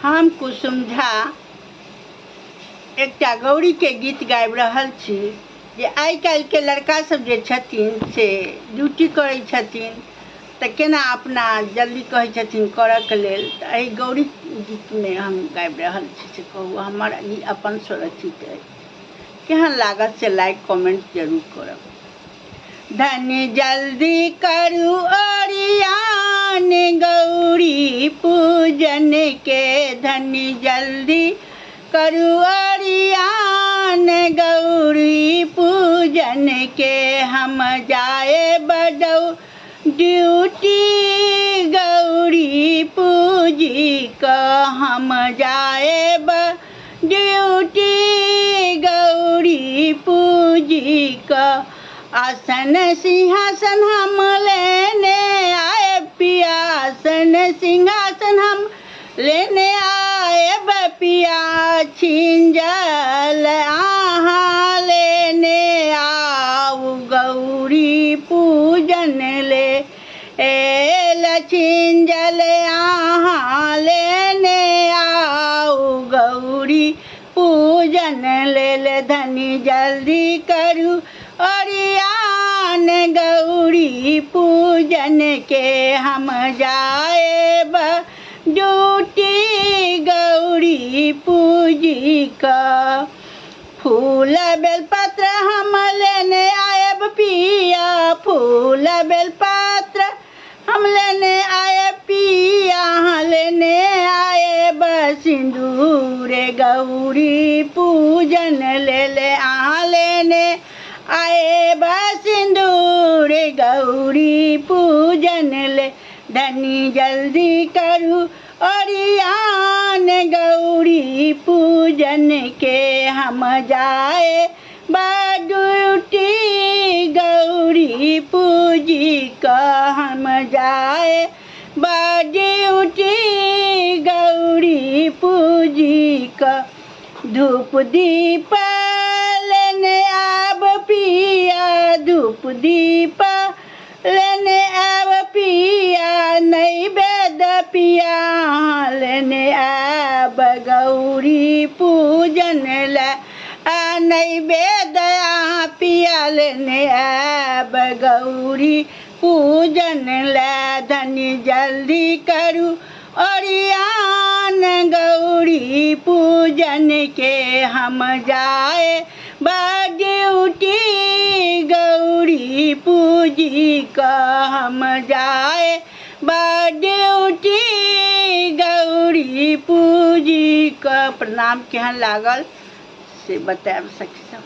हम कुसुम झा एकटा गौरी के गीत गाबि रहल छी जे आइ काल्हि के लड़का सब जे छथिन से ड्यूटी करै छथिन तऽ केना अपना जल्दी कहै छथिन करऽ के लेल। तऽ एहि गौरी गीत में हम गाबि रहल छी से कहू हमर ई अपन स्वरचित अछि। केहन लागत से लाइक कमेंट जरूर करब। धनी जल्दी करू ओरियान गौरी पूजन के, धनी जल्दी करू ओरियान गौरी पूजन के। हम जाए बडौ ड्यूटी गौरी पूजी क, हम जाए ड्यूटी गौरी पूजी क। आसन सिंहासन हम लेने आए पिया, आसन सिंहासन हम लेने आए पिया। छिंजल आहाँ लेने आओ गौरी पूजन ले, छिंजल आहाँ लेने आओ गौरी पूजन ले। धनी जल्दी करू ओरियान गौरी पूजन के, हम जाए ड्यूटी गौरी पूजी क। फूल बेलपत्र हम लेने आयब पिया, फूल बेलपत्र हम लेने आए पिया, लेने आयब सिंदूर गौरी पूजन ले आहाँ लेने आयब सिंदूर गौरी पूजन ले। धनी जल्दी करू ओरियान गौरी पूजन के, हम जाए ड्यूटी गौरी पूजी क, हम जाए ड्यूटी गौरी पूजी क। धूप दीप लेने आब पिया, धूप दीप लेने आब पिया, नैवेद्य पिया लेने आब गौरी पूजन ले। नैवेद्य पिया लेने आब गौरी पूजन ले। धनी जल्दी करू ओरियान गौरी पूजन के, हम जाए ड्यूटी गौरी पूजी क, हम जाए ड्यूटी गौरी पूजी क। प्रणाम। केहन लागल से बताएब सखी सब।